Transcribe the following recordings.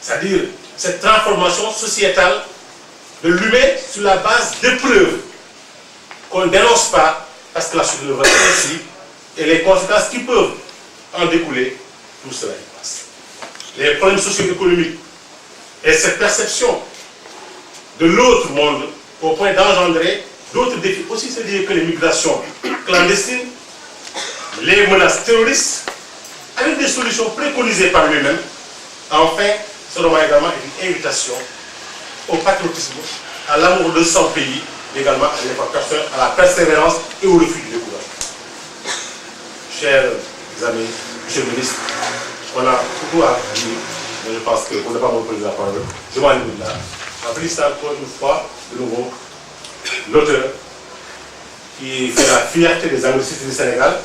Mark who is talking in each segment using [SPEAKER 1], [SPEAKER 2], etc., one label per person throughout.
[SPEAKER 1] C'est-à-dire cette transformation sociétale de l'humain sur la base d'épreuves qu'on ne dénonce pas parce que la société le veut ainsi et les conséquences qui peuvent en découler, tout cela y passe. Les problèmes socio-économiques et cette perception de l'autre monde au point d'engendrer d'autres défis aussi sérieux que les migrations clandestines, les menaces terroristes, avec des solutions préconisées par lui-même. Enfin, ce roman également est une invitation au patriotisme, à l'amour de son pays, également à l'évacuation, à la persévérance et au refus du découragement. Chers amis, monsieur le ministre, on a beaucoup à dire, mais je pense qu'on n'a pas mon président la parole. Je m'en limite là. En félicite encore une fois, de nouveau, l'auteur qui fait la fierté des anglicistes du Sénégal,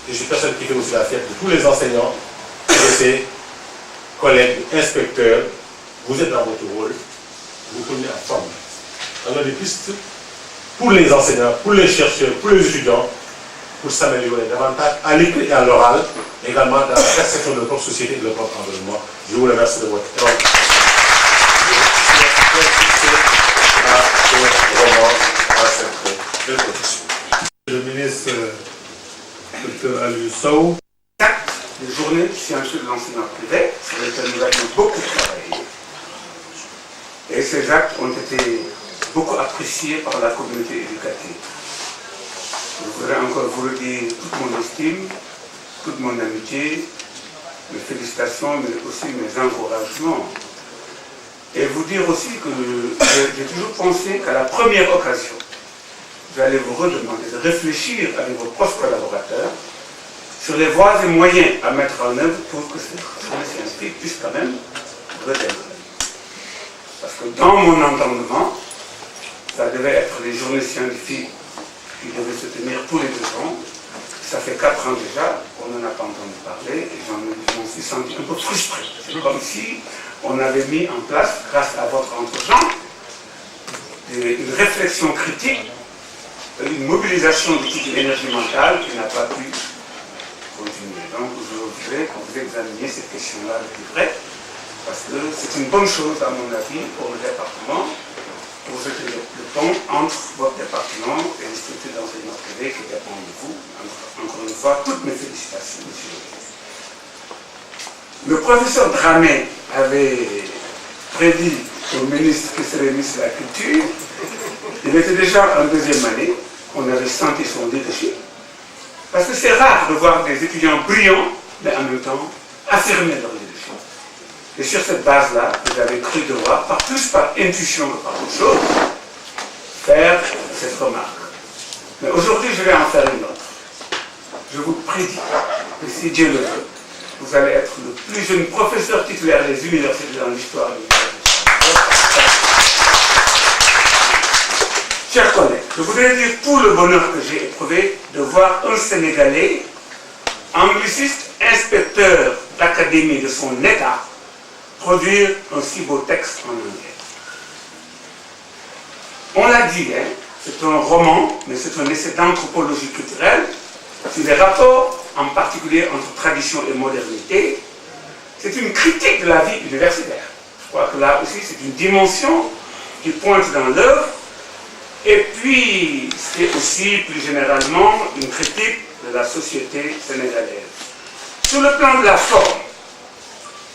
[SPEAKER 1] et je suis personne qui fait aussi la fierté de tous les enseignants et de ses collègues, inspecteurs. Vous êtes dans votre rôle, vous prenez à former. On a des pistes pour les enseignants, pour les chercheurs, pour les étudiants, pour s'améliorer davantage à l'écrit et à l'oral, également dans la perception de notre société et de notre environnement. Je vous remercie de votre élan.
[SPEAKER 2] Le ministre Dr Aliou Sow.
[SPEAKER 3] Les journées scientifiques de l'enseignement privé sur lesquelles nous avons beaucoup travaillé. Et ces actes ont été beaucoup appréciés par la communauté éducative. Je voudrais encore vous redire toute mon estime, toute mon amitié, mes félicitations, mais aussi mes encouragements. Et vous dire aussi que j'ai toujours pensé qu'à la première occasion, j'allais vous redemander de réfléchir avec vos proches collaborateurs sur les voies et moyens à mettre en œuvre pour que cette journée scientifique puisse quand même redémarrer. Parce que dans mon entendement, ça devait être les journées scientifiques qui devaient se tenir tous les 2 ans. Ça fait 4 ans déjà, on n'en a pas entendu parler et j'en suis senti un peu frustré. C'est comme si on avait mis en place, grâce à votre entregent, une réflexion critique, une mobilisation de toute une énergie mentale qui n'a pas pu continuer. Donc je voudrais que vous examiniez cette question-là de plus près, parce que c'est une bonne chose, à mon avis, pour le département, pour jeter le pont entre votre département et les structures d'enseignement privé qui dépendent de vous. Encore une fois, toutes mes félicitations, monsieur le ministre. Le professeur Dramé avait prédit au ministre qui serait ministre de la Culture. Il était déjà en 2e année, on avait senti son leadership. Parce que c'est rare de voir des étudiants brillants, mais en même temps affirmer leur leadership. Et sur cette base-là, vous avez cru devoir, plus par intuition que par autre chose, faire cette remarque. Mais aujourd'hui, je vais en faire une autre. Je vous prédis que si Dieu le veut, vous allez être le plus jeune professeur titulaire des universités dans l'histoire de l'université. Chers collègues, je voudrais dire tout le bonheur que j'ai éprouvé de voir un Sénégalais, angliciste, inspecteur d'académie de son État, produire un si beau texte en anglais. On l'a dit, hein, c'est un roman, mais c'est un essai d'anthropologie culturelle sur les rapports, en particulier entre tradition et modernité. C'est une critique de la vie universitaire. Je crois que là aussi, c'est une dimension qui pointe dans l'œuvre. Et puis, c'est aussi, plus généralement, une critique de la société sénégalaise. Sur le plan de la forme,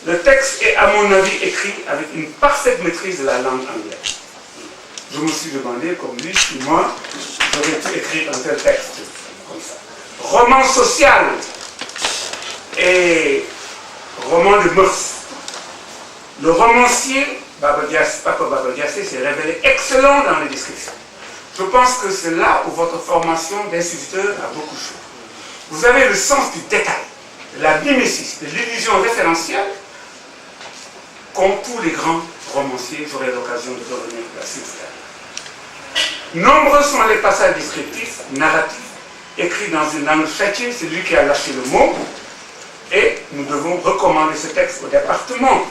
[SPEAKER 3] le texte est, à mon avis, écrit avec une parfaite maîtrise de la langue anglaise. Je me suis demandé, comme lui, si moi, j'aurais pu écrire un tel texte comme ça. Roman social et roman de mœurs. Le romancier, Paco Baba Diassé, s'est révélé excellent dans les descriptions. Je pense que c'est là où votre formation d'instituteur a beaucoup joué. Vous avez le sens du détail, de la mimésis, de l'illusion référentielle, comme tous les grands romanciers, j'aurai l'occasion de revenir là-dessus tout à l'heure. Nombreux sont les passages descriptifs, narratifs, écrits dans une langue chrétienne, c'est lui qui a lâché le mot, et nous devons recommander ce texte au département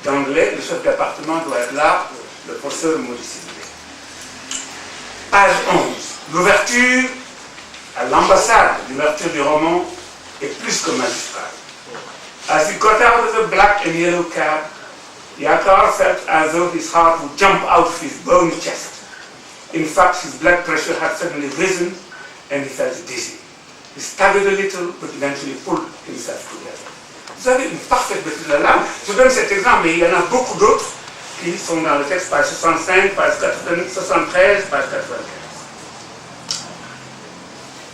[SPEAKER 3] d'anglais. Le chef de département doit être là, le professeur Maurice. Page 11. L'ouverture à l'ambassade, l'ouverture du roman est plus que magistrale. As he got out of the black and yellow cab, Yakar felt as though his heart would jump out of his bony chest. In fact, his blood pressure had suddenly risen and he felt dizzy. He staggered a little, but eventually pulled himself together. Vous avez une parfaite maîtrise de la langue. Je donne cet exemple, mais il y en a beaucoup d'autres qui sont dans le texte, page 65, page 73, page 95.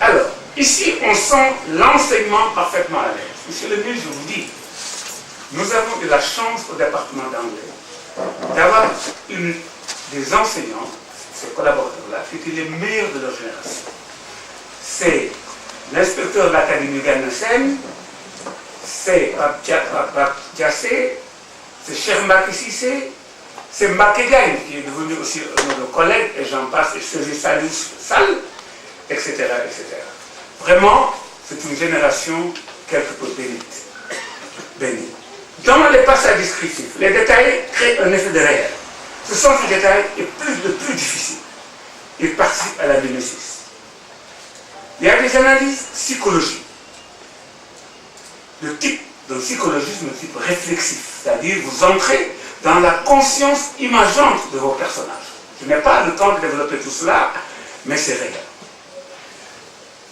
[SPEAKER 3] Alors, ici, on sent l'enseignement parfaitement à l'aise. Monsieur le ministre, je vous dis, nous avons eu la chance au département d'anglais d'avoir des enseignants, ces collaborateurs-là, qui étaient les meilleurs de leur génération. C'est l'inspecteur de l'Académie Ganesen, c'est Pape Diassé, c'est Chermak Sissé, c'est Mbakegaï, qui est devenu aussi un de nos collègues, et j'en passe, et César Salus Sal, etc., etc. Vraiment, c'est une génération quelque peu bénie. Dans les passages descriptifs, les détails créent un effet de réel. Ce sont ces détails le plus difficiles. Ils participent à la mimésis. Il y a des analyses psychologiques. Le type de psychologisme, le type réflexif, c'est-à-dire vous entrez dans la conscience imageante de vos personnages. Je n'ai pas le temps de développer tout cela, mais c'est réel.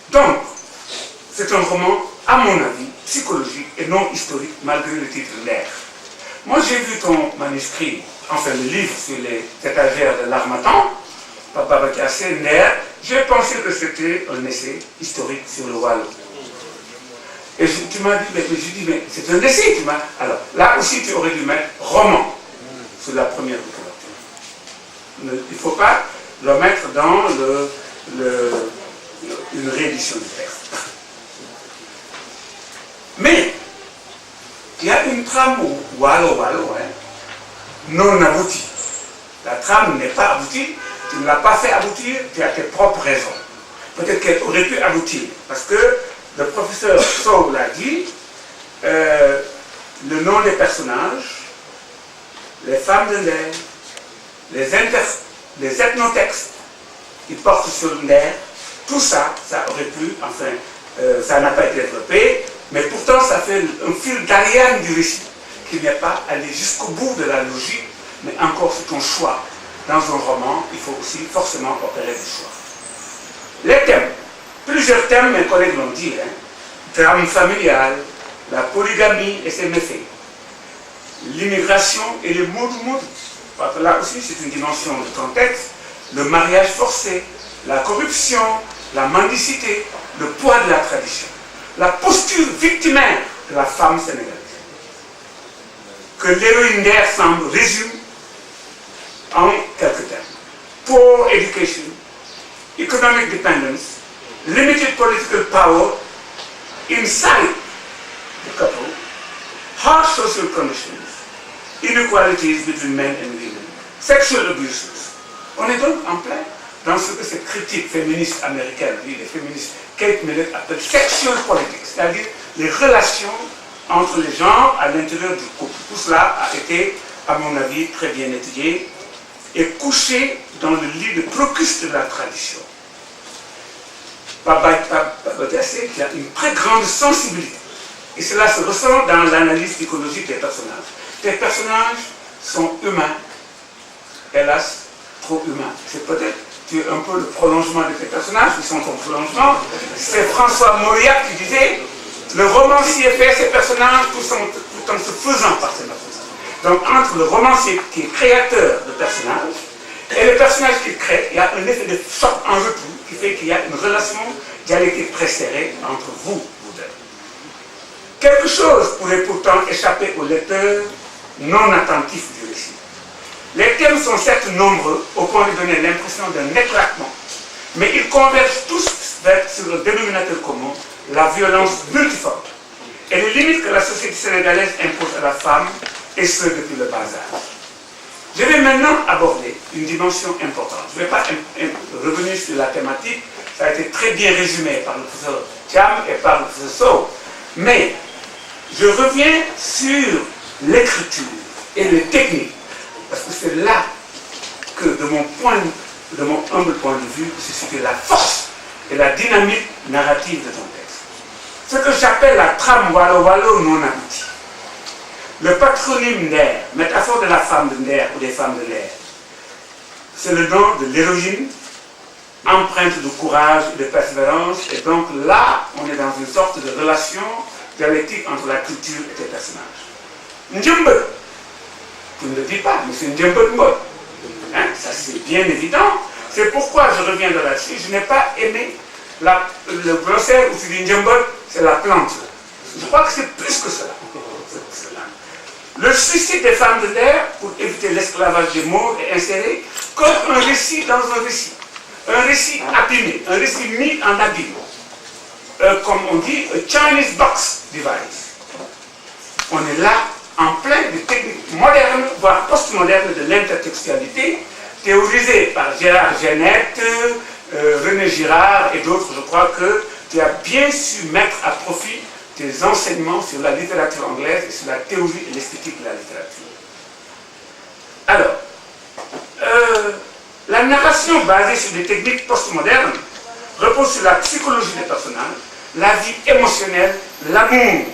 [SPEAKER 3] Donc, c'est un roman, à mon avis, psychologique et non historique, malgré le titre L'air. Moi, j'ai vu ton manuscrit, enfin le livre sur les étagères de l'Harmattan, Papa Bakiassé, L'air. J'ai pensé que c'était un essai historique sur le Wallon. Et tu m'as dit, mais c'est un essai. Alors, là aussi, tu aurais dû mettre roman sur la première couverture. Il ne faut pas le mettre dans une réédition du texte. Mais, il y a une trame Wallo, non aboutie. La trame n'est pas aboutie, tu ne l'as pas fait aboutir, tu as tes propres raisons. Peut-être qu'elle aurait pu aboutir, parce que le professeur Sow l'a dit, le nom des personnages, les femmes de l'air, les ethnotextes qui portent sur l'air, tout ça, ça aurait pu, enfin, ça n'a pas été développé, mais pourtant ça fait un fil d'Ariane du récit, qui n'est pas allé jusqu'au bout de la logique, mais encore c'est un choix. Dans un roman, il faut aussi forcément opérer du choix. Les thèmes, plusieurs thèmes, mes collègues l'ont dit, drame familial, la polygamie et ses méfaits, l'immigration et les mots du monde, parce que là aussi c'est une dimension de contexte, le mariage forcé, la corruption, la mendicité, le poids de la tradition, la posture victimaire de la femme sénégalaise, que l'héroïne d'air semble résume en quelques termes. Poor education, economic dependence, limited political power inside the couple, harsh social conditions, inequalities between men and women, sexual abuses. On est donc en plein dans ce que cette critique féministe américaine, les féministes Kate Millett appelle sexual politics, c'est-à-dire les relations entre les genres à l'intérieur du couple. Tout cela a été, à mon avis, très bien étudié et couché dans le lit de Procus de la tradition. Papa Diassé qui a une très grande sensibilité. Et cela se ressent dans l'analyse psychologique des personnages. Tes personnages sont humains, hélas, trop humains. C'est peut-être, tu es un peu le prolongement de tes personnages, ils sont ton prolongement. C'est François Mauriac qui disait, le romancier fait ses personnages tout en se faisant par ses personnages. Donc entre le romancier qui est créateur de personnages et le personnage qu'il crée, il y a un effet de choc en retour qui fait qu'il y a une relation dialectique très serrée entre vous deux. Quelque chose pourrait pourtant échapper au lecteur non attentif du récit. Les thèmes sont certes nombreux au point de donner l'impression d'un éclatement, mais ils convergent tous sur le dénominateur commun, la violence multiforme et les limites que la société sénégalaise impose à la femme, et ce depuis le bas âge. Je vais maintenant aborder une dimension importante. Je ne vais pas revenir sur la thématique, ça a été très bien résumé par le professeur Thiam et par le professeur Sow, mais je reviens sur l'écriture et les techniques, parce que c'est là que, de mon humble point de vue, se situe la force et la dynamique narrative de ton texte. Ce que j'appelle la trame Wallo non aboutie. Le patronyme Nder, métaphore de la femme de Nder ou des femmes de Nder, c'est le nom de l'héroïne, empreinte de courage et de persévérance. Et donc là, on est dans une sorte de relation dialectique entre la culture et tes personnages. Ndjembe, tu ne le dis pas, mais c'est Ndjembe Mbot. Hein, ça c'est bien évident. C'est pourquoi je reviens de là-dessus. Je n'ai pas aimé le glossaire où tu dis Ndjembe, c'est la plante. Je crois que c'est plus que cela. Le suicide des femmes de Nder, pour éviter l'esclavage des mots, est inséré comme un récit dans un récit. Un récit abîmé, un récit mis en abîme. Comme on dit, a Chinese box device. On est là en plein de techniques modernes, voire post-modernes de l'intertextualité, théorisée par Gérard Genette, René Girard et d'autres. Je crois que tu as bien su mettre à profit tes enseignements sur la littérature anglaise et sur la théorie et l'esthétique de la littérature. Alors, la narration basée sur des techniques postmodernes repose sur la psychologie des personnages, la vie émotionnelle, l'amour,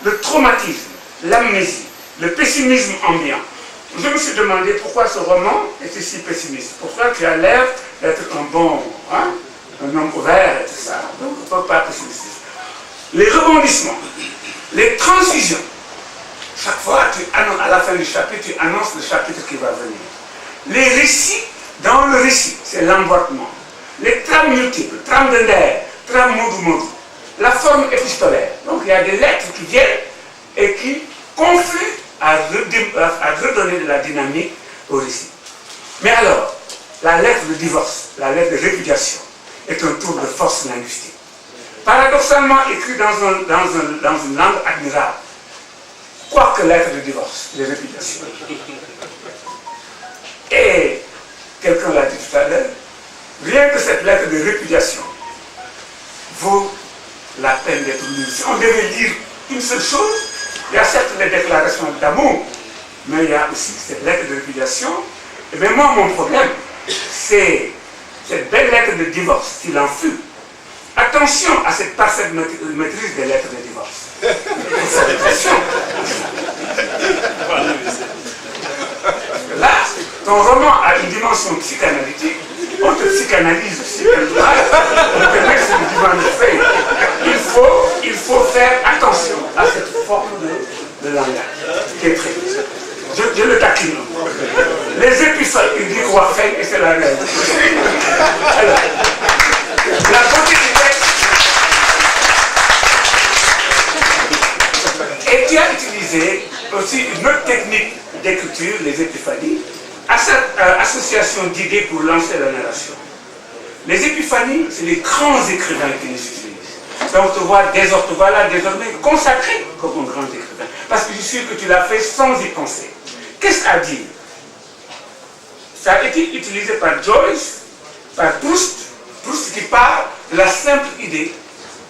[SPEAKER 3] le traumatisme, l'amnésie, le pessimisme ambiant. Je me suis demandé pourquoi ce roman était si pessimiste. Pourquoi tu as l'air d'être un bon, hein, un homme ouvert et tout ça. Donc, il ne faut pas pessimiste. Les rebondissements, les transitions. Chaque fois, à la fin du chapitre, tu annonces le chapitre qui va venir. Les récits dans le récit, c'est l'emboîtement. Les trames multiples, trames de Nder, trames Modou. La forme épistolaire. Donc il y a des lettres qui viennent et qui confluent à redonner de la dynamique au récit. Mais alors, la lettre de divorce, la lettre de répudiation, est un tour de force linguistique. Paradoxalement écrit dans une langue admirable. Quoique lettre de divorce, de répudiation. Et quelqu'un l'a dit tout à l'heure, rien que cette lettre de répudiation vaut la peine d'être lue. Si on devait lire une seule chose, il y a certes les déclarations d'amour, mais il y a aussi cette lettre de répudiation. Et bien moi, mon problème, c'est cette belle lettre de divorce, s'il en fut. Attention à cette parfaite maîtrise des lettres de divorce. Attention. Là, ton roman a une dimension psychanalytique, on te psychanalyse aussi, on te met sur le divan de feuille. Il faut faire attention à cette forme de langage qui est très. Je le taquine. Les épisodes, il dit qu'on va faire et c'est la réalité. Alors, la beauté du texte. Et tu as utilisé aussi une autre technique d'écriture, les épiphanies, à cette association d'idées pour lancer la narration. Les épiphanies, c'est les grands écrivains qui les utilisent. Donc, on te voit désormais consacré comme un grand écrivain. Parce que je suis sûr que tu l'as fait sans y penser. Qu'est-ce à dire? Ça a été utilisé par Joyce, par Proust qui parle de la simple idée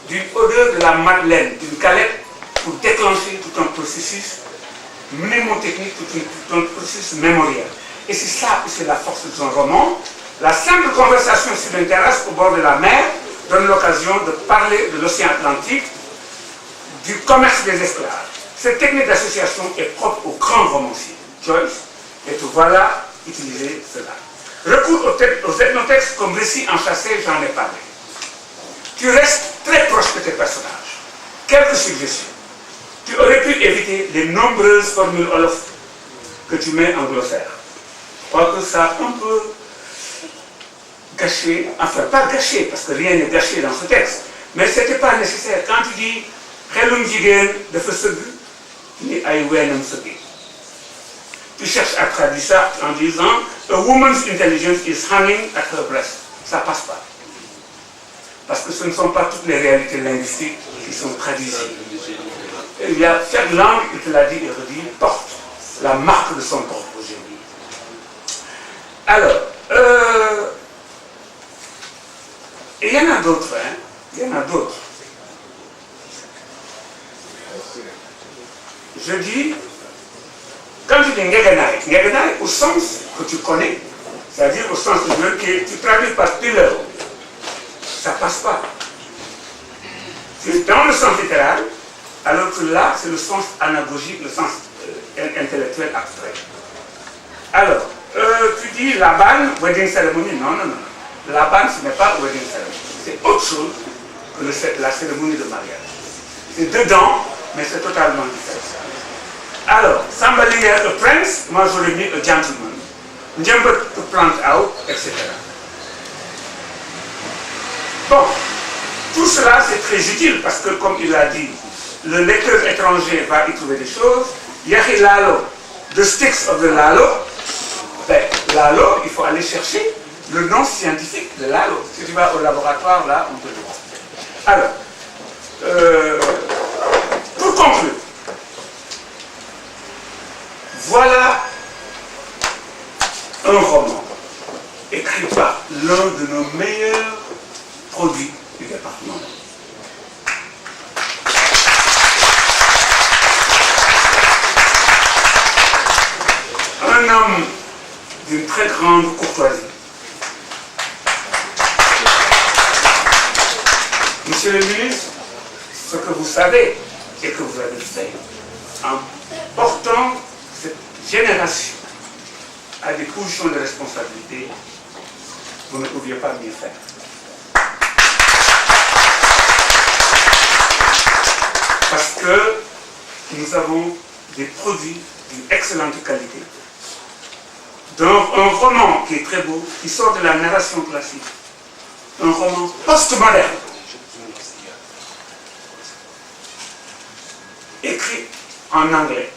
[SPEAKER 3] d'une odeur de la madeleine, d'une galette, pour déclencher tout un processus mnémotechnique, tout un processus mémoriel. Et c'est ça que c'est la force de son roman. La simple conversation sur une terrasse au bord de la mer donne l'occasion de parler de l'océan Atlantique, du commerce des esclaves. Cette technique d'association est propre aux grands romanciers, Joyce, et te voilà utiliser cela. Recours aux ethnotextes comme récit enchâssé, j'en ai parlé. Tu restes très proche de tes personnages. Quelques suggestions. Tu aurais pu éviter les nombreuses formules Wolof que tu mets en glossaire. Je crois que ça a un peu gâché, enfin pas gâché, parce que rien n'est gâché dans ce texte, mais ce n'était pas nécessaire. Quand tu dis xelum jigéen dafa sëgg ni ay weenam sëgg, tu cherches à traduire ça en disant a woman's intelligence is hanging at her breast. Ça passe pas. Parce que ce ne sont pas toutes les réalités linguistiques qui sont traduites. Il y a chaque langue, il te l'a dit et redit, porte la marque de son propre génie. Alors, il y en a d'autres, hein. Il y en a d'autres. Je dis, quand tu dis Ngegenai au sens que tu connais, c'est-à-dire au sens que tu traduis par pillar, ça passe pas. Dans le sens littéral, Alors que là, c'est le sens anagogique, le sens intellectuel abstrait. Alors, tu dis Laban, wedding ceremony, non. Laban, ce n'est pas wedding ceremony. C'est autre chose que la cérémonie de mariage. C'est dedans, mais c'est totalement différent. Alors, somebody a prince, moi j'aurais mis a gentleman. Njemba to plant out, etc. Bon, tout cela c'est très utile parce que, comme il l'a dit, le lecteur étranger va y trouver des choses. Yahi Lalo, the sticks of the Lalo. Ben, Lalo, il faut aller chercher le nom scientifique de Lalo. Si tu vas au laboratoire, là, on te le dit. Alors, pour conclure, voilà un roman écrit par l'un de nos meilleurs produits du département. Un homme d'une très grande courtoisie. Monsieur le ministre, ce que vous savez et que vous avez fait en portant cette génération à des positions de responsabilité, vous ne pouviez pas mieux faire. Parce que nous avons des produits d'une excellente qualité. Donc un roman qui est très beau, qui sort de la narration classique, un roman post-moderne, écrit en anglais.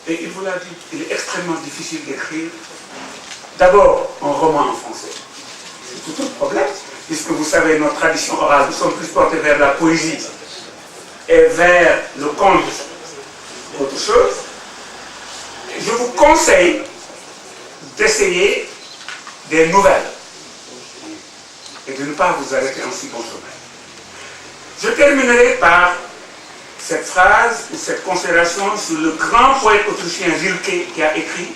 [SPEAKER 3] Et il vous l'a dit, il est extrêmement difficile d'écrire d'abord un roman en français. C'est tout un problème, puisque vous savez, notre tradition orale, nous sommes plus portés vers la poésie et vers le conte, autre chose. Je vous conseille d'essayer des nouvelles et de ne pas vous arrêter en si bon chemin. Je terminerai par cette phrase ou cette considération sur le grand poète autrichien Rilke qui a écrit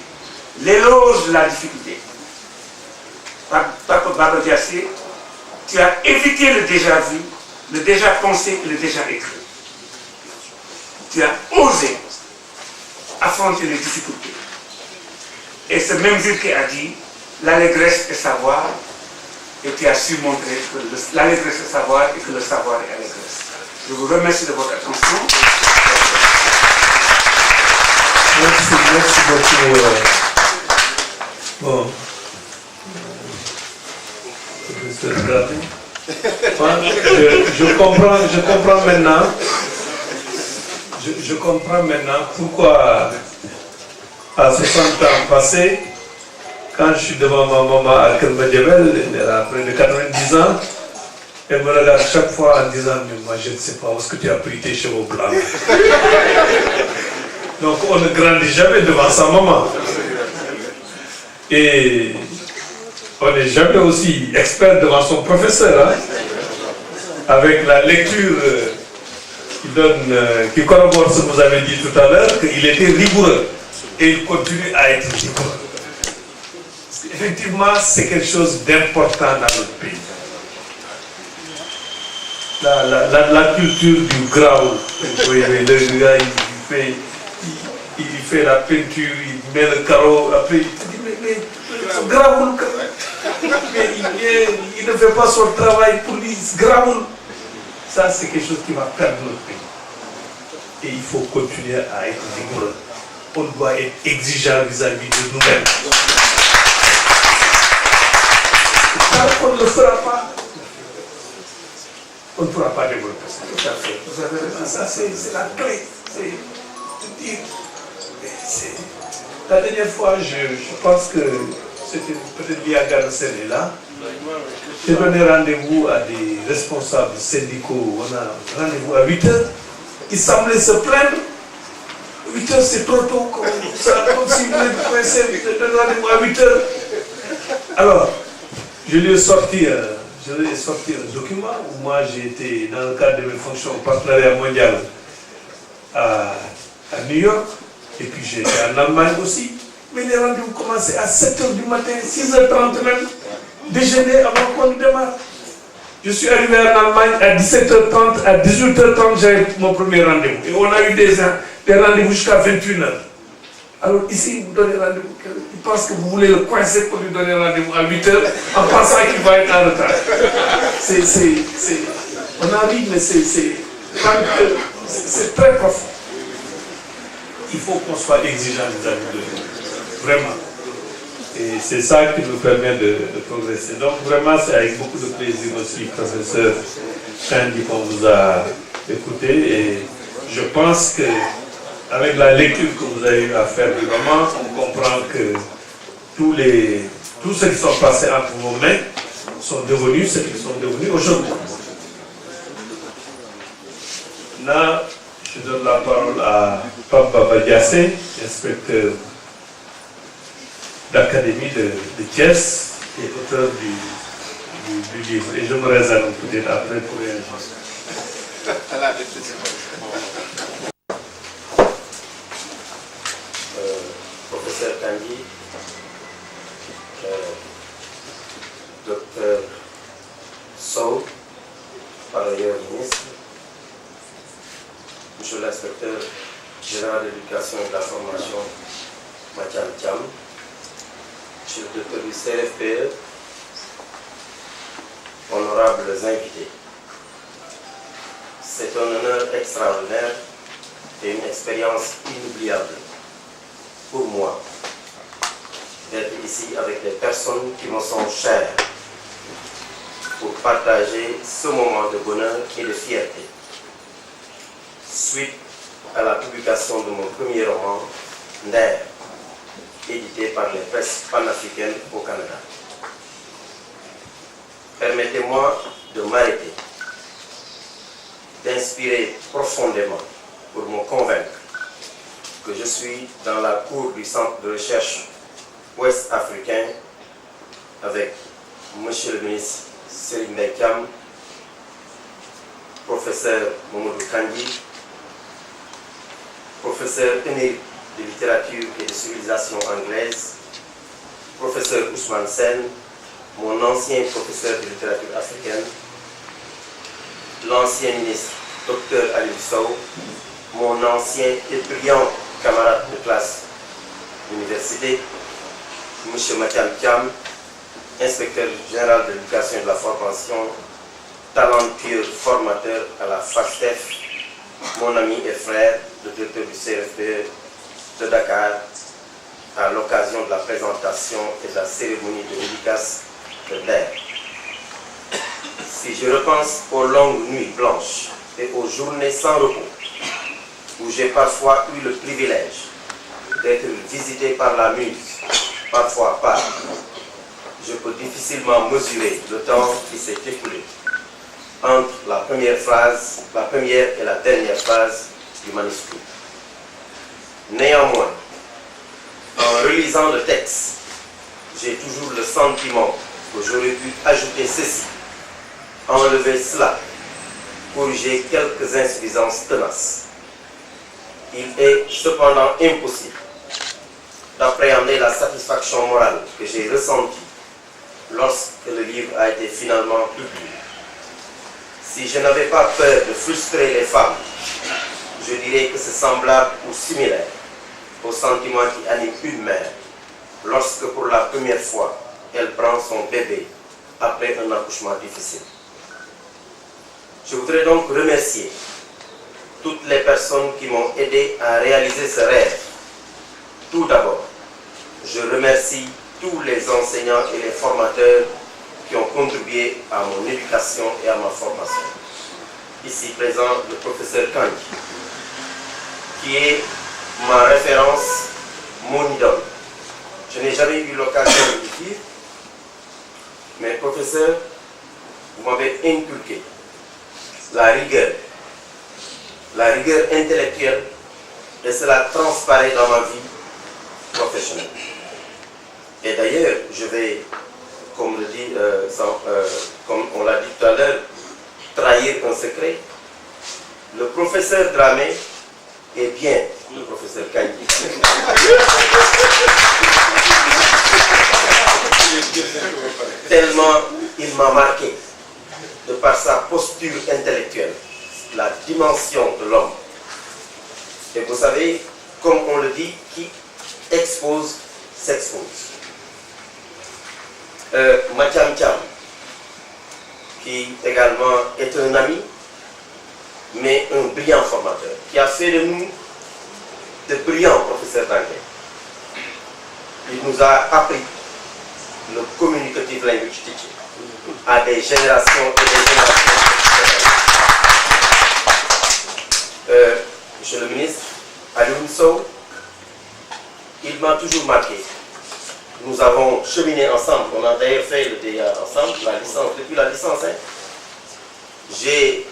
[SPEAKER 3] l'éloge de la difficulté. Papa Babadiassé, tu as évité le déjà vu, le déjà pensé et le déjà écrit. Tu as osé affronter les difficultés. Et ce même Rilke a dit, l'allégresse est savoir, et tu as su montrer que l'allégresse est savoir et que le savoir est allégresse. Je vous remercie de votre attention.
[SPEAKER 2] Merci beaucoup. Bon. Je comprends maintenant. Je comprends maintenant pourquoi à 60 ans passés, quand je suis devant ma maman à Kermedjebel, elle a près de 90 ans, elle me regarde chaque fois en disant, mais moi je ne sais pas où est-ce que tu as pris tes cheveux blancs. Donc on ne grandit jamais devant sa maman. Et on n'est jamais aussi expert devant son professeur. Hein? Avec la lecture qui corrobore ce que vous avez dit tout à l'heure, qu'il était rigoureux. Et il continue à être rigoureux. Effectivement, c'est quelque chose d'important dans notre pays. La culture du graoul. Le gars, il fait la peinture, il met le carreau, après il dit, mais graoul, mais il ne fait pas son travail pour lui, graoul. Ça, c'est quelque chose qui va perdre notre pays. Et il faut continuer à être rigoureux. On doit être exigeant vis-à-vis de nous-mêmes. Quand on ne le fera pas, on ne pourra pas développer ça. Tout à fait. Vous avez raison. Ça, c'est la clé. C'est dire. La dernière fois, je pense que c'était peut-être lié à Garcelle là. J'ai donné rendez-vous à des responsables syndicaux. On a rendez-vous à 8h. Ils semblaient se plaindre. 8h, c'est trop tôt. Comme si vous voulez donner rendez-vous à 8h. Alors, je lui ai sorti un document où moi j'ai été dans le cadre de mes fonctions au partenariat mondial à New York. Et puis j'ai été en Allemagne aussi. Mais les rendez-vous commençaient à 7h du matin, 6h30 même. Déjeuner avant qu'on démarre. Je suis arrivé en Allemagne à 17h30, à 18h30, j'avais mon premier rendez-vous. Et on a eu des rendez-vous jusqu'à 21h. Alors ici, vous donnez rendez-vous. Il pense que vous voulez le coincer pour lui donner rendez-vous à 8h en pensant qu'il va être en retard. On a envie, mais c'est très profond. Il faut qu'on soit exigeant vis-à-vis de nous. Vraiment. Et c'est ça qui nous permet de progresser. Donc vraiment, c'est avec beaucoup de plaisir aussi, professeur Kandi, qu'on vous a écouté. Et je pense qu'avec la lecture que vous avez eu à faire du roman, on comprend que tous ceux qui sont passés entre vos mains sont devenus ce qu'ils sont devenus aujourd'hui. Là, je donne la parole à Pape Baba Diassé, inspecteur d'académie de Thiès et auteur du livre. Et je me réserve peut-être après pour réagir.
[SPEAKER 4] Professeur Kandi, docteur Sow, par ailleurs ministre, monsieur l'inspecteur général de l'éducation et de la formation, Mathiam Thiam, monsieur le docteur du CRFPE, honorables invités. C'est un honneur extraordinaire et une expérience inoubliable pour moi d'être ici avec des personnes qui me sont chères pour partager ce moment de bonheur et de fierté. Suite à la publication de mon premier roman, Nder, édité par les presses panafricaines au Canada. Permettez-moi de m'arrêter, d'inspirer profondément pour me convaincre que je suis dans la cour du centre de recherche ouest-africain avec monsieur le ministre Serigne Mbaye Thiam, professeur Mamadou Kandi, professeur émérite de littérature et de civilisation anglaise, professeur Ousmane Sen, mon ancien professeur de littérature africaine, l'ancien ministre Dr Aliou Sow, mon ancien et brillant camarade de classe d'université, M. Mathiam Thiam, inspecteur général de l'éducation et de la formation, talentueux formateur à la FASTEF, mon ami et frère, le directeur du CRFPE de Dakar, à l'occasion de la présentation et de la cérémonie de dédicace de l'air. Si je repense aux longues nuits blanches et aux journées sans repos, où j'ai parfois eu le privilège d'être visité par la muse, parfois pas, je peux difficilement mesurer le temps qui s'est écoulé entre la première et la dernière phrase du manuscrit. Néanmoins, en relisant le texte, j'ai toujours le sentiment que j'aurais pu ajouter ceci, enlever cela, corriger quelques insuffisances tenaces. Il est cependant impossible d'appréhender la satisfaction morale que j'ai ressentie lorsque le livre a été finalement publié. Si je n'avais pas peur de frustrer les femmes, je dirais que c'est semblable ou similaire au sentiment qui anime une mère lorsque pour la première fois elle prend son bébé après un accouchement difficile. Je voudrais donc remercier toutes les personnes qui m'ont aidé à réaliser ce rêve. Tout d'abord, je remercie tous les enseignants et les formateurs qui ont contribué à mon éducation et à ma formation. Ici présent, le professeur Kandi, qui est ma référence, mon idole. Je n'ai jamais eu l'occasion de le dire, mais professeur, vous m'avez inculqué la rigueur intellectuelle, et cela transparaît dans ma vie professionnelle. Et d'ailleurs, je vais, comme on l'a dit tout à l'heure, trahir un secret. Le professeur Dramé est bien le professeur Kandi. Tellement il m'a marqué de par sa posture intellectuelle, la dimension de l'homme. Et vous savez, comme on le dit, qui expose, s'expose. Mathiam Thiam, qui également est un ami, mais un brillant formateur, qui a fait de nous de brillants professeurs d'anglais. Il nous a appris le communicative language teaching à des générations et des générations. Monsieur le ministre, Alioune Sow, il m'a toujours marqué. Nous avons cheminé ensemble, on a d'ailleurs fait le DEA ensemble, la licence, depuis la licence. J'ai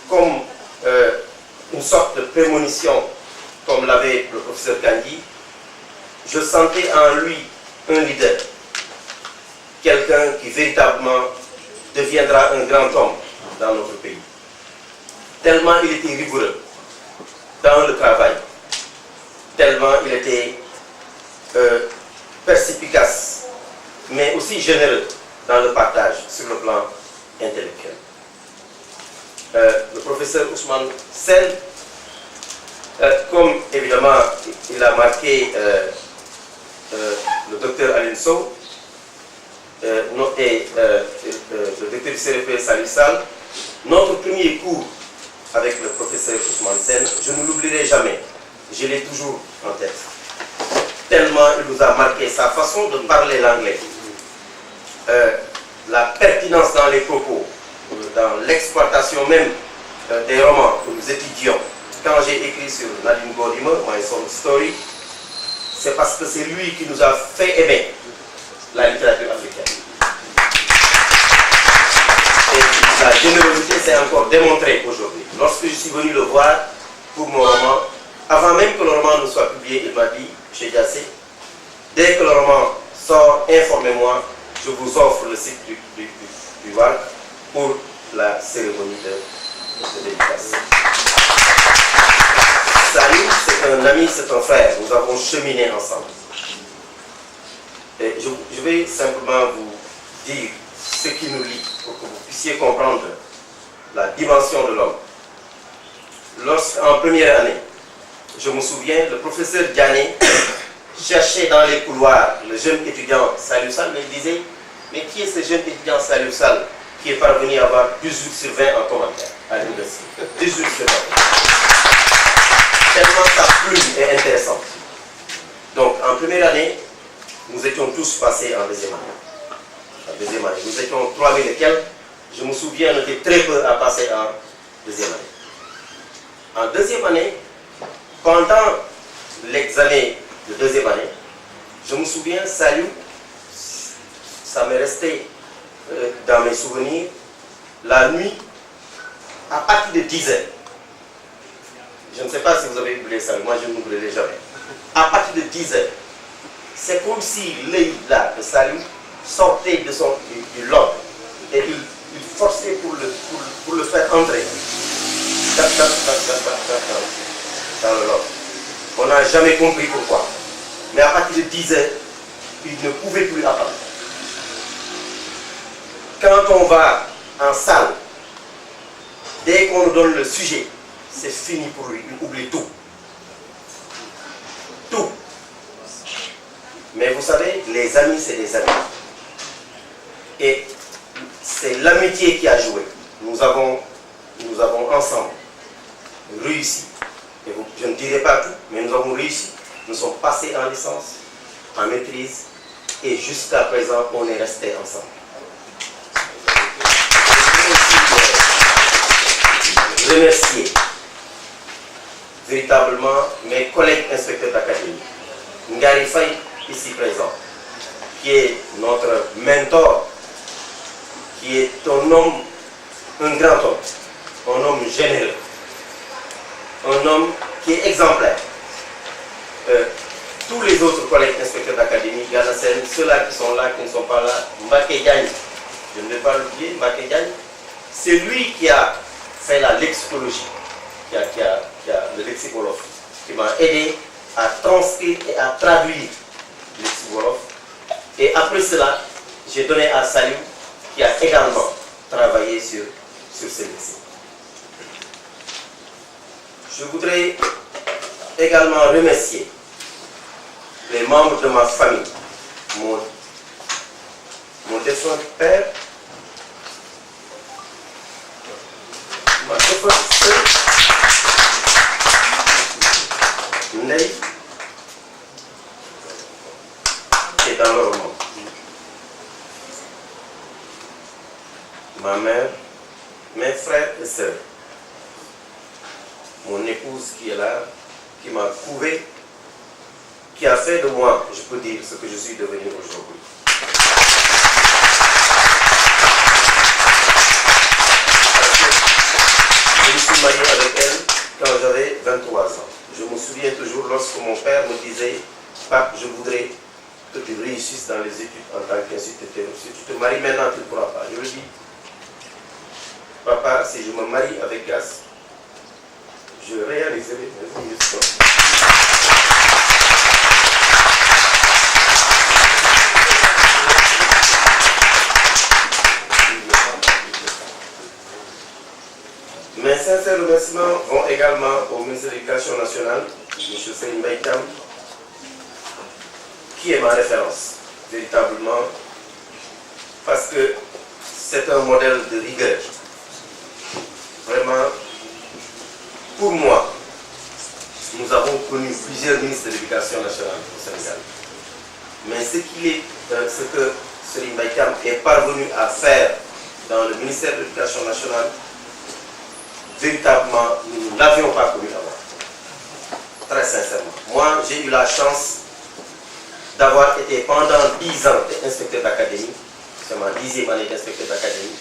[SPEAKER 4] comme une sorte de prémonition, comme l'avait le professeur Kandi, je sentais en lui un leader, quelqu'un qui véritablement deviendra un grand homme dans notre pays. Tellement il était rigoureux dans le travail, tellement il était perspicace, mais aussi généreux dans le partage sur le plan intellectuel. Le professeur Ousmane Sène, comme évidemment il a marqué le docteur Alioune Sow et le docteur CRP Salissal, notre premier cours avec le professeur Ousmane Sène, je ne l'oublierai jamais, je l'ai toujours en tête. Tellement il nous a marqué sa façon de parler l'anglais, la pertinence dans les propos, dans l'exploitation même des romans que nous étudions. Quand j'ai écrit sur Nadine Gordimer, My Song Story, c'est parce que c'est lui qui nous a fait aimer la littérature africaine. Et la générosité s'est encore démontrée aujourd'hui. Lorsque je suis venu le voir pour mon roman, avant même que le roman ne soit publié, il m'a dit, chez Diassé, dès que le roman sort, informez-moi, je vous offre le site du WAC pour la cérémonie de dédicace. Salut, c'est un ami, c'est un frère. Nous avons cheminé ensemble. Et je vais simplement vous dire ce qui nous lie pour que vous puissiez comprendre la dimension de l'homme. Lorsqu'en première année, je me souviens, le professeur Diané cherchait dans les couloirs le jeune étudiant Saliou Sall, mais il disait, mais qui est ce jeune étudiant Saliou Sall qui est parvenu à avoir 18 sur 20 en commentaire à l'université? 18 sur 20. Tellement sa plume est intéressante. Donc, en première année, nous étions tous passés en deuxième année. En deuxième année. Nous étions 3000 et quelques. Je me souviens, on était très peu à passer en deuxième année. En deuxième année, pendant l'examen de deuxième année, je me souviens, Saliou, ça m'est resté dans mes souvenirs, la nuit, à partir de 10 heures. Je ne sais pas si vous avez oublié ça, moi je ne l'oublierai jamais. À partir de 10 heures, c'est comme si l'œil là de Saliou sortait de du lobe et il forçait pour le faire entrer dans le lobe. On n'a jamais compris pourquoi. Mais à partir de 10 heures, il ne pouvait plus apprendre. Quand on va en salle, dès qu'on nous donne le sujet, c'est fini pour lui, il oublie tout. Tout. Mais vous savez, les amis, c'est des amis. Et c'est l'amitié qui a joué. Nous avons ensemble réussi. Et je ne dirai pas tout, mais nous avons réussi. Nous sommes passés en licence, en maîtrise, et jusqu'à présent, on est restés ensemble. Je veux aussi remercier véritablement mes collègues inspecteurs d'académie. Ngari Faye, ici présent, qui est notre mentor, qui est un homme, un grand homme, un homme généreux, un homme qui est exemplaire. Tous les autres collègues inspecteurs d'académie, Ganasen, ceux-là qui sont là, qui ne sont pas là, Mbaké Diagne, je ne vais pas l'oublier, Mbaké Diagne, c'est lui qui a fait la lexicologie, qui a le lexicologue, qui m'a aidé à transcrire et à traduire le lexicologue. Et après cela, j'ai donné à Saliou, qui a également travailler sur ces métiers. Je voudrais également remercier les membres de ma famille, mon défunt père, ma défunte sœur, Ndeye, qui est dans le roman, ma mère, mes frères et sœurs, mon épouse qui est là, qui m'a couvé, qui a fait de moi, je peux dire, ce que je suis devenu aujourd'hui. Je me suis marié avec elle quand j'avais 23 ans. Je me souviens toujours lorsque mon père me disait « Pape, je voudrais que tu réussisses dans les études en tant qu'instituteur. Si tu te maries maintenant, tu ne pourras pas. » Je lui dis « Papa, si je me marie avec Gas, je réaliserai mes ambitions. » Mes sincères remerciements vont également au ministre de l'Éducation nationale, M. Serigne Mbaye Thiam, qui est ma référence, véritablement, parce que c'est un modèle de rigueur. Vraiment, pour moi, nous avons connu plusieurs ministres de l'Éducation nationale au Sénégal. Mais ce que Serigne Mbaye Thiam est parvenu à faire dans le ministère de l'Éducation nationale, véritablement, nous ne l'avions pas connu avant. Très sincèrement. Moi, j'ai eu la chance d'avoir été pendant 10 ans inspecteur d'académie. C'est ma 10e année d'inspecteur d'académie.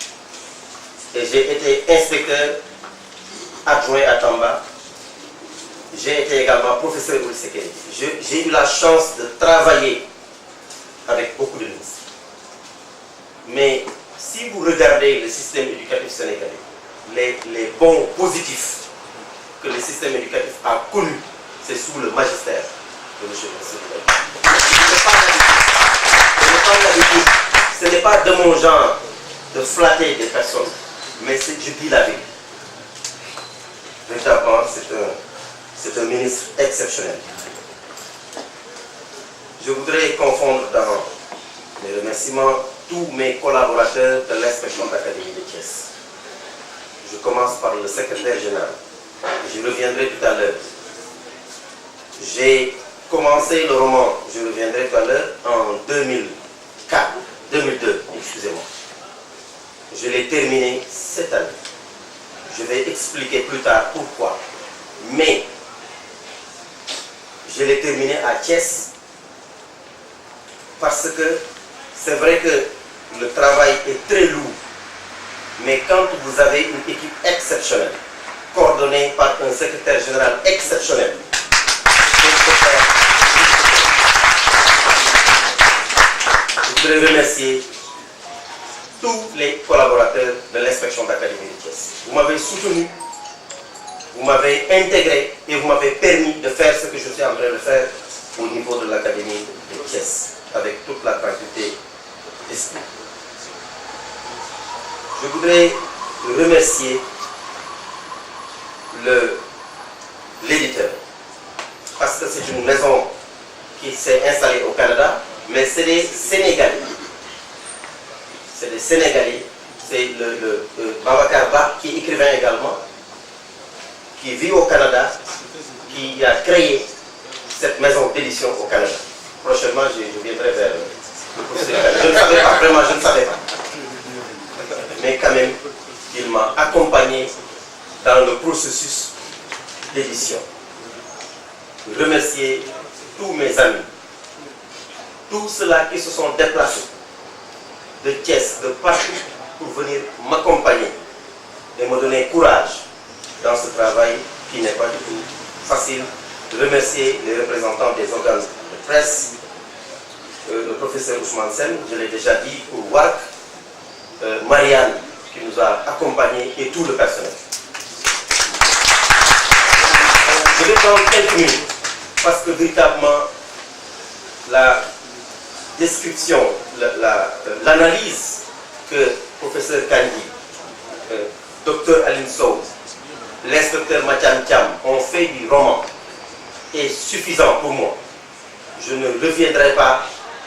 [SPEAKER 4] Et j'ai été inspecteur adjoint à Tamba. J'ai été également professeur au lycée Kennedy. J'ai eu la chance de travailler avec beaucoup de ministres. Mais si vous regardez le système éducatif sénégalais, les bons positifs que le système éducatif a connus, c'est sous le magistère de M. Ce n'est pas de mon genre de flatter des personnes, mais je dis la vérité. Véritablement, c'est un ministre exceptionnel. Je voudrais confondre dans les remerciements tous mes collaborateurs de l'inspection d'académie de Thiès. Je commence par le secrétaire général. Je reviendrai tout à l'heure. J'ai commencé le roman, je reviendrai tout à l'heure, en 2002, excusez-moi. Je l'ai terminé cette année. Je vais expliquer plus tard pourquoi. Mais, je l'ai terminé à Thiès parce que c'est vrai que le travail est très lourd. Mais quand vous avez une équipe exceptionnelle, coordonnée par un secrétaire général exceptionnel, je voudrais remercier tous les collaborateurs de l'inspection d'académie de Thiès. Vous m'avez soutenu, vous m'avez intégré et vous m'avez permis de faire ce que je suis en train de faire au niveau de l'académie de Thiès, avec toute la tranquillité d'esprit. Je voudrais remercier l'éditeur, parce que c'est une maison qui s'est installée au Canada, mais c'est des Sénégalais. C'est des Sénégalais. C'est le Babacar Ba, qui est écrivain également, qui vit au Canada, qui a créé cette maison d'édition au Canada. Prochainement, je viendrai vers le professeur. Je ne savais pas, vraiment, je ne savais pas. Mais quand même, il m'a accompagné dans le processus d'édition. Remercier tous mes amis, tous ceux-là qui se sont déplacés de Thiès, de partout, pour venir m'accompagner et me donner courage dans ce travail qui n'est pas du tout facile. Remercier les représentants des organes de presse, le professeur Ousmane Sen, je l'ai déjà dit, pour WARC, Marianne qui nous a accompagnés et tout le personnel. Je vais prendre quelques minutes parce que véritablement la description, l'analyse que le professeur Kandi Dr Aline Sow, l'inspecteur Mathiam Thiam ont fait du roman est suffisant pour moi. Je ne reviendrai pas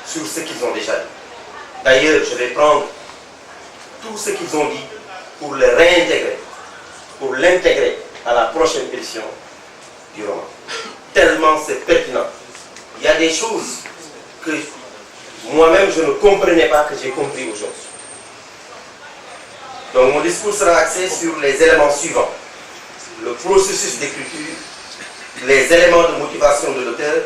[SPEAKER 4] sur ce qu'ils ont déjà dit. D'ailleurs, je vais prendre tout ce qu'ils ont dit pour le réintégrer, pour l'intégrer à la prochaine édition du roman. Tellement c'est pertinent. Il y a des choses que moi-même je ne comprenais pas que j'ai compris aujourd'hui. Donc mon discours sera axé sur les éléments suivants. Le processus d'écriture, les éléments de motivation de l'auteur,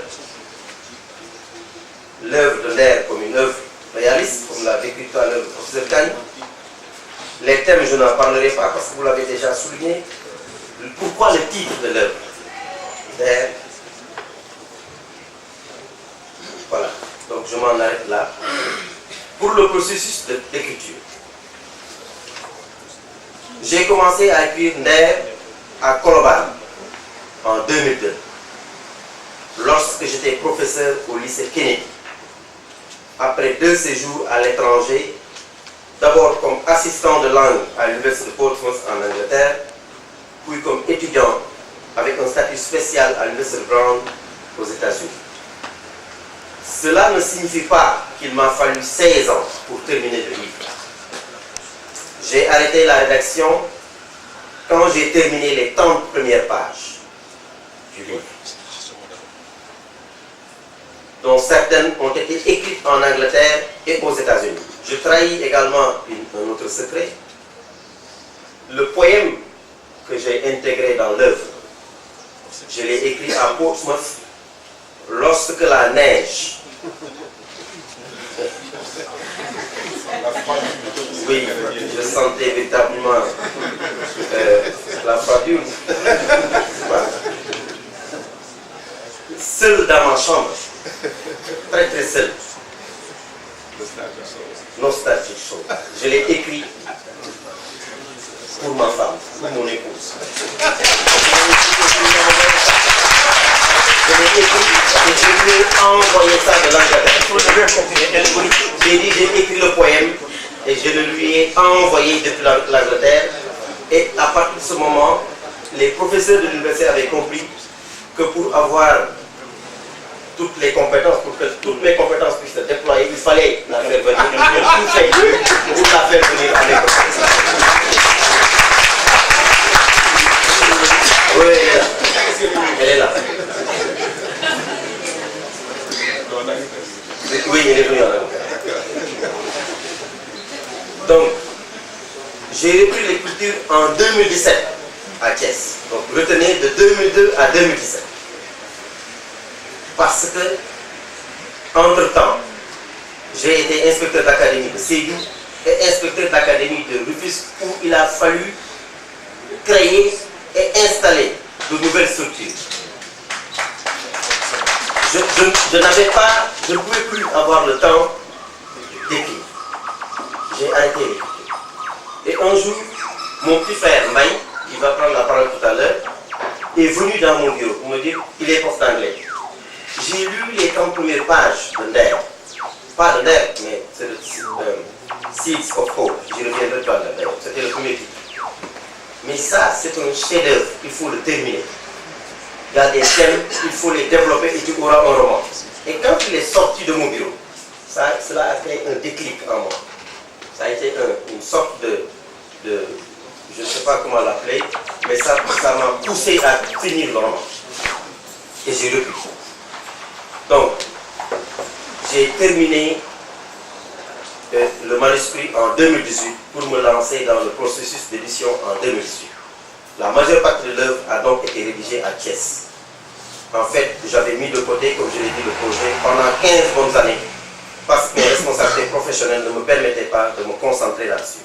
[SPEAKER 4] l'œuvre de l'air comme une œuvre réaliste, comme l'a décrit tout à l'heure le professeur Kanye. Les thèmes, je n'en parlerai pas parce que vous l'avez déjà souligné. Pourquoi le titre de l'œuvre? D'air. Voilà, donc je m'en arrête là. Pour le processus d'écriture, j'ai commencé à écrire Nder à Colobane en 2002, lorsque j'étais professeur au lycée Kennedy. Après 2 séjours à l'étranger, d'abord comme assistant de langue à l'université de Portsmouth en Angleterre, puis comme étudiant avec un statut spécial à l'université de Brown aux États-Unis. Cela ne signifie pas qu'il m'a fallu 16 ans pour terminer le livre. J'ai arrêté la rédaction quand j'ai terminé les 30 premières pages du livre, dont certaines ont été écrites en Angleterre et aux États-Unis. Je trahis également un autre secret. Le poème que j'ai intégré dans l'œuvre, je l'ai écrit à Portsmouth lorsque la neige, oui, je sentais véritablement la froidure, seul dans ma chambre, très très seul, nostalgique chaud. Je l'ai écrit pour ma femme, pour mon épouse. Je l'ai écrit et je lui ai envoyé ça de l'Angleterre. J'ai dit, j'ai écrit le poème et je le lui ai envoyé depuis l'Angleterre. Et à partir de ce moment, les professeurs de l'université avaient compris que pour avoir toutes les compétences, pour que toutes mes compétences puissent se déployer, il fallait la faire venir. Tout fait pour la faire venir à l'école. Oui, elle est là. Oui, elle est venue en Angleterre. Donc, j'ai repris l'écriture en 2017 à Thiès. Donc, retenez de 2002 à 2017. Parce que, entre-temps, j'ai été inspecteur d'académie de Sédhiou et inspecteur d'académie de Rufisque, où il a fallu créer et installer de nouvelles structures. Je ne pouvais plus avoir le temps d'écrire. J'ai arrêté l'écriture. Et un jour, mon petit frère Mbaye, qui va prendre la parole tout à l'heure, est venu dans mon bureau pour me dire qu'il est prof d'anglais. J'ai lu les 30 premières pages de Nder. Pas de Nder, mais c'est le Seeds of Hope. J'y reviendrai pas là. C'était le premier titre. Mais ça, c'est un chef-d'œuvre. Il faut le terminer. Il y a des thèmes, il faut les développer et tu auras un roman. Et quand il est sorti de mon bureau, cela a fait un déclic en moi. Ça a été une sorte de je ne sais pas comment l'appeler, mais ça m'a poussé à finir le roman. Et j'ai repris. Donc, j'ai terminé le manuscrit en 2018 pour me lancer dans le processus d'édition en 2018. La majeure partie de l'œuvre a donc été rédigée à Thiès. En fait, j'avais mis de côté, comme je l'ai dit, le projet pendant 15 bonnes années, parce que mes responsabilités professionnelles ne me permettaient pas de me concentrer là-dessus.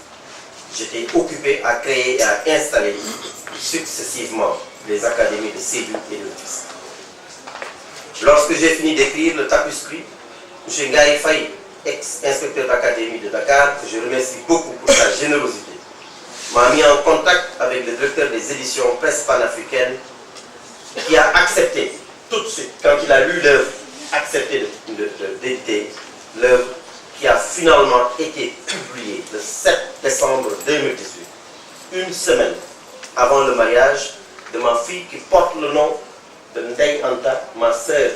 [SPEAKER 4] J'étais occupé à créer et à installer successivement les académies de Sédhiou et de Rufisque. Lorsque j'ai fini d'écrire le tapuscrit, M. Ngaï Faye, ex-inspecteur d'académie de Dakar, que je remercie beaucoup pour sa générosité, m'a mis en contact avec le directeur des éditions Presse panafricaine, qui a accepté tout de suite, quand il a lu l'œuvre, accepté d'éditer l'œuvre qui a finalement été publiée le 7 décembre 2018 une semaine avant le mariage de ma fille qui porte le nom de Ndeye Anta, ma sœur